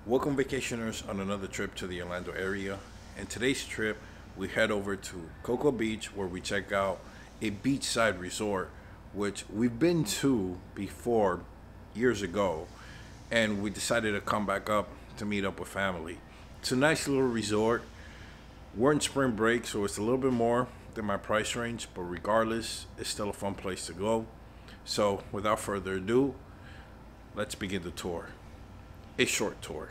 Welcome vacationers on another trip to the Orlando area. In today's trip, we head over to Cocoa Beach where we check out a beachside resort, which we've been to before years ago, and we decided to come back up to meet up with family. It's a nice little resort. We're in spring break, so it's a little bit more than my price range, but regardless, it's still a fun place to go. So without further ado, let's begin the tour. A short tour.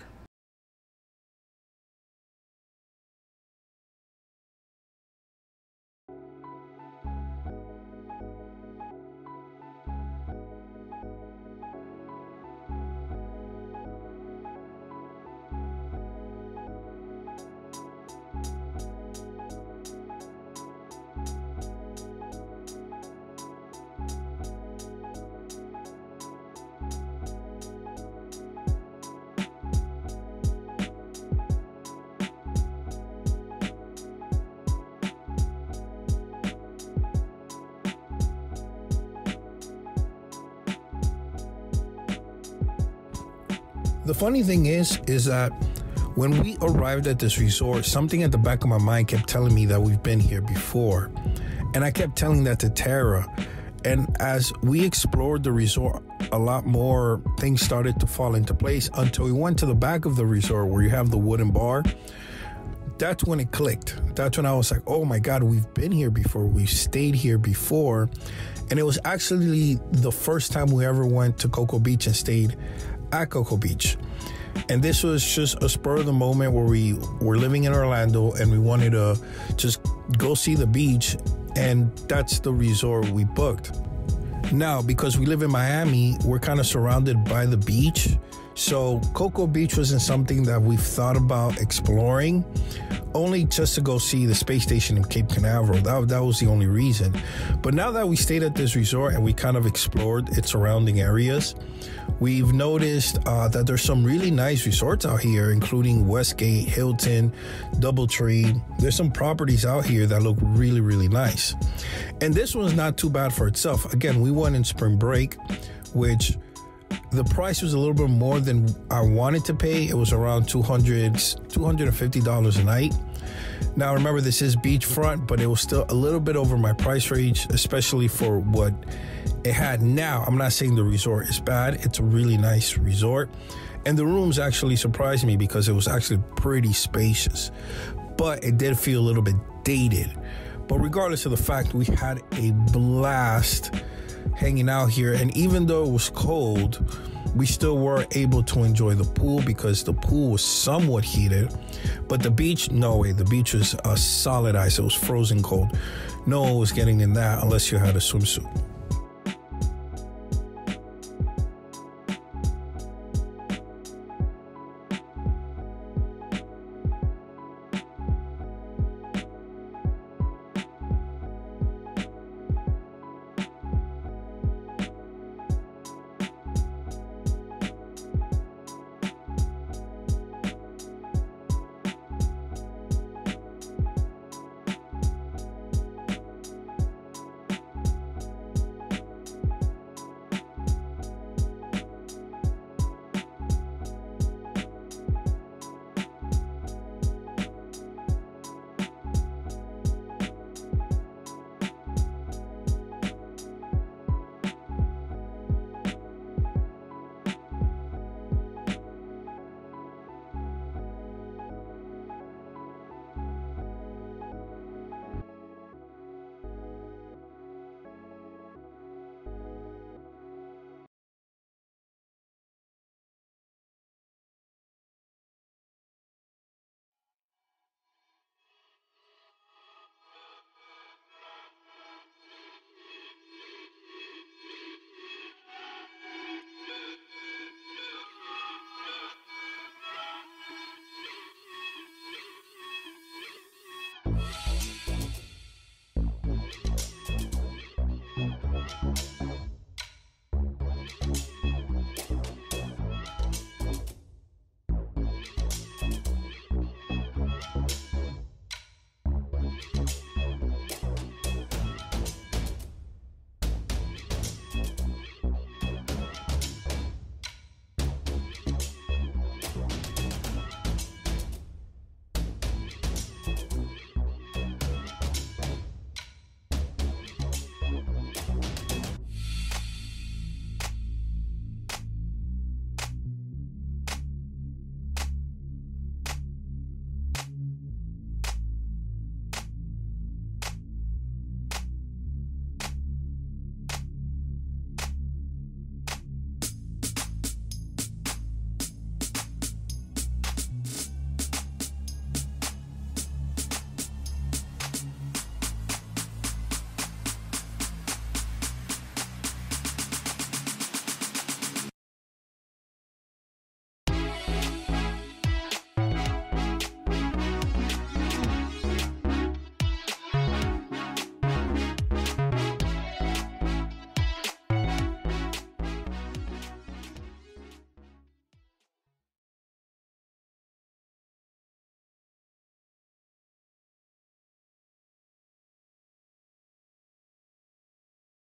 The funny thing is that when we arrived at this resort, something at the back of my mind kept telling me that we've been here before. And I kept telling that to Tara. And as we explored the resort, a lot more things started to fall into place until we went to the back of the resort where you have the wooden bar. That's when it clicked. That's when I was like, oh my God, we've been here before. We've stayed here before. And it was actually the first time we ever went to Cocoa Beach and stayed at Cocoa Beach. And this was just a spur of the moment where we were living in Orlando and we wanted to just go see the beach, and that's the resort we booked. Now, because we live in Miami, we're kind of surrounded by the beach, so Cocoa Beach wasn't something that we've thought about exploring, only just to go see the space station in Cape Canaveral. That was the only reason. But now that we stayed at this resort and we kind of explored its surrounding areas, we've noticed that there's some really nice resorts out here, including Westgate, Hilton, Doubletree. There's some properties out here that look really, really nice. And this one's not too bad for itself. Again, we went in spring break, which the price was a little bit more than I wanted to pay. It was around $250 a night. Now, remember, this is beachfront, but it was still a little bit over my price range, especially for what it had. Now, I'm not saying the resort is bad. It's a really nice resort. And the rooms actually surprised me because it was actually pretty spacious, but it did feel a little bit dated. But regardless of the fact, we had a blast hanging out here. And even though it was cold, we still were able to enjoy the pool because the pool was somewhat heated. But the beach, no way. The beach was solid ice. It was frozen cold. No one was getting in that unless you had a swimsuit.